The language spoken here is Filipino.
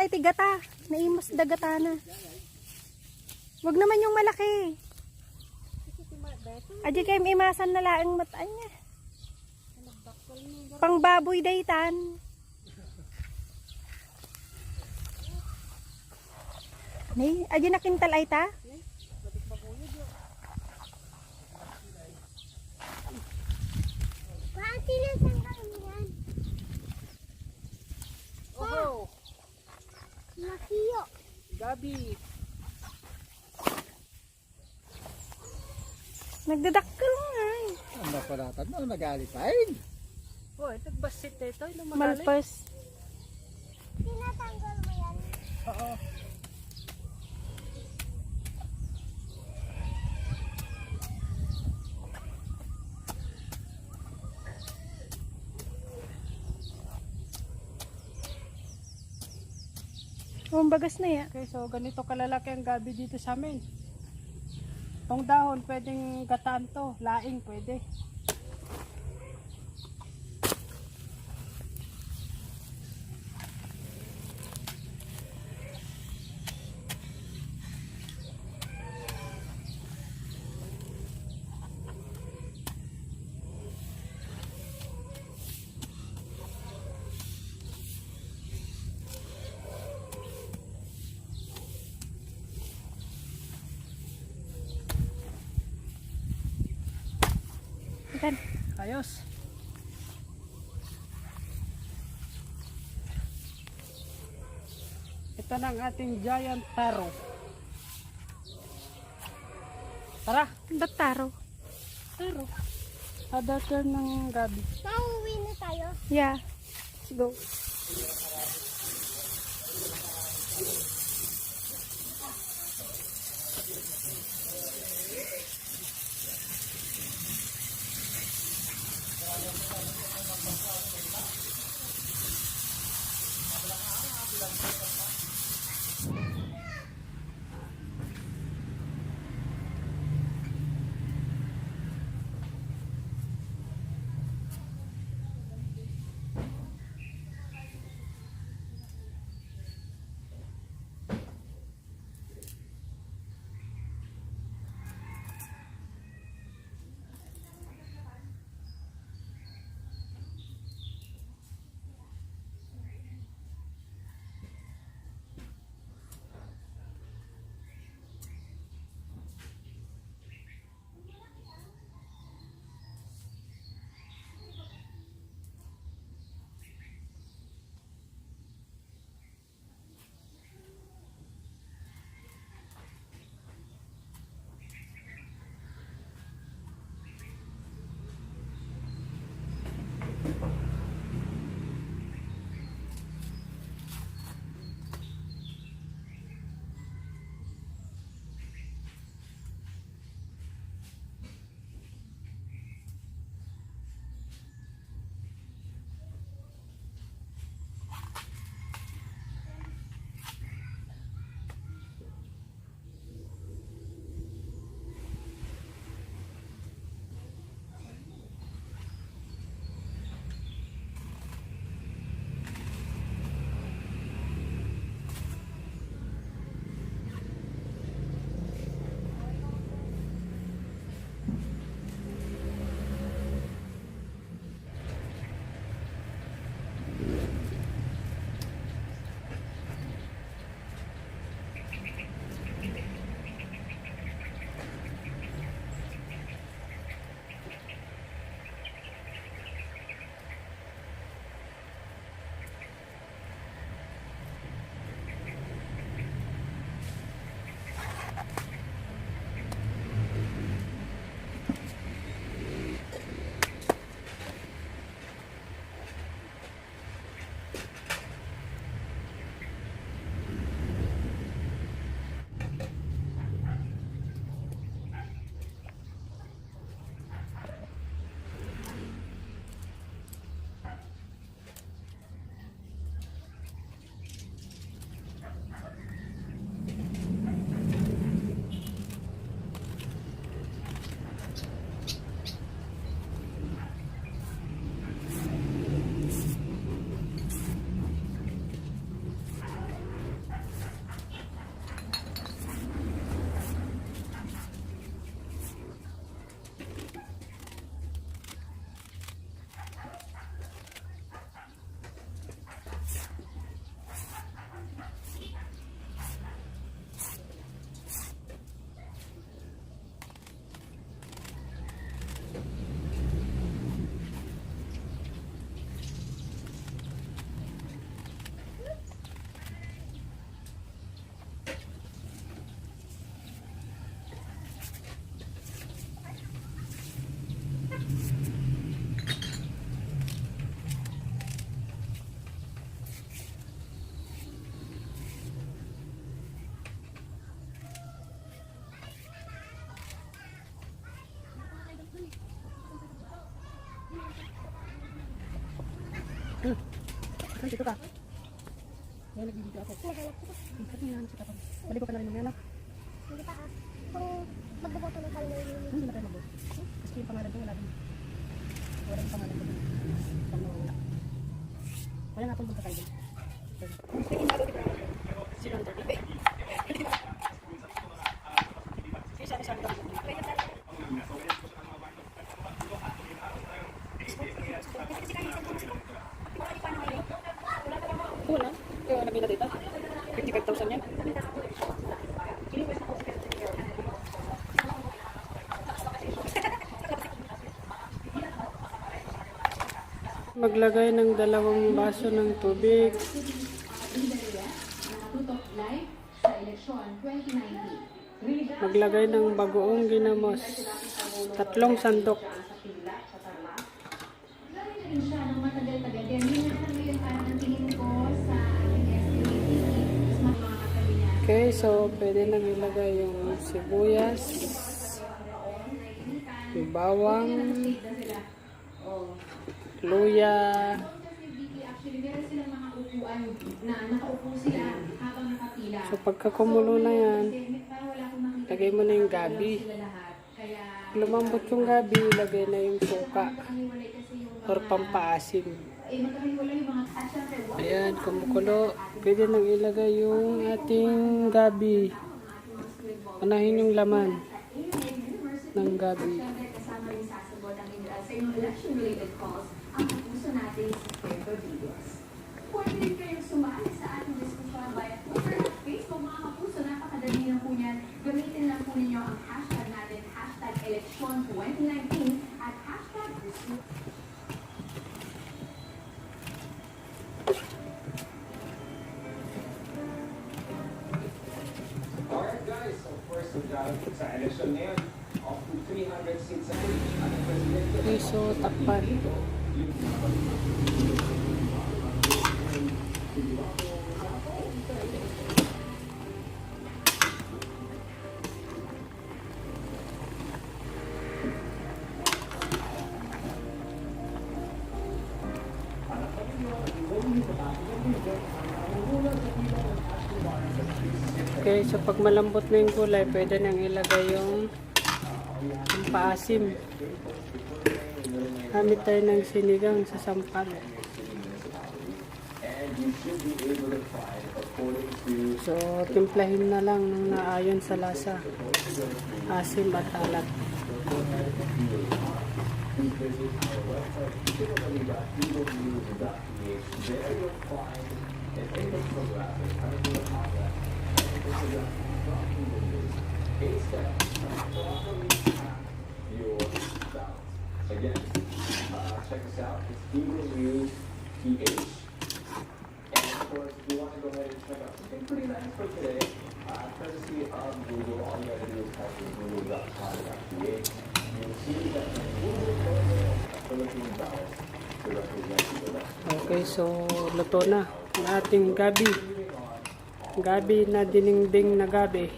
ay tigata. Naimos dagata na. Wag naman yung malaki. Adi kayo imasan na laang mataan niya. Pang baboy daytan. Nay, adi nakintal ay ta? Oh, Makiyo. gabi. Nagdadakkel nga eh. Ang naparatan mo, nag-alipain. Oh, ito basit ito. Malpas. Tinatanggal mo yan. Oo. Bagas na ya. Okay, so ganito kalalaki ang gabi dito sa amin. Tong dahon, pwedeng gataan to. Laing, pwede. Ikan. Ayos. Ito na ang ating giant taro. Tara, Ba't taro? taro. Ada turn ng gabi. Pauwi na tayo. Yeah. Let's go. Saan dito ka? Ngayon nagbibideo ako. Ba't may nahanap si Papa? Balik ko ka na rin mamaya na. Hindi pa ah. Kung magbuboto na tayo ngayon. Hindi na tayo mag-vote. Kasi yung pangalan ko wala din. Wala yung pangalan ko din. Kaya nga punta tayo din. Si Don Terry. Isa-isa ito. Wala. Kaya nabila dito. 55,000 yan. Maglagay ng 2 baso ng tubig. Maglagay ng bagoong ginamos. 3 sandok. Okay, so pwede nang ilagay yung sibuyas, yung bawang, luya. So pagka kumulo na yan, lagay mo na yung gabi. Lumambot yung gabi, lagay na yung suka or pampaasim. Ayan, kumukulo. Pwede nang ilagay yung ating gabi. Unahin yung laman ng gabi. Pwede rin kayong sumali sa ating diskusyon via Twitter at Facebook, mga kapuso. Napakadali lang po niyan. Gamitin lang po ninyo ang hashtag natin, hashtag election 2019 at hashtag diskusyon. Alright guys, so first sa election ngayon, up to 300 seats ang president. Okay, so takpan. Okay, so pag malambot na yung kulay, pwede nang ilagay yung paasim. Gamit tayo ng sinigang sa sampal. So, timplahin na lang ng naayon sa lasa. Asim at alat. Again, check us out. It's Google News PH. And of course, if you want to go ahead and check out something pretty nice for today, courtesy of Google, all you have to do is type in google.com.ph. You'll see that the Google logo of Philippine ballot to represent the rest. Okay, so luto na ang ating gabi. Gabi na diningding na gabi.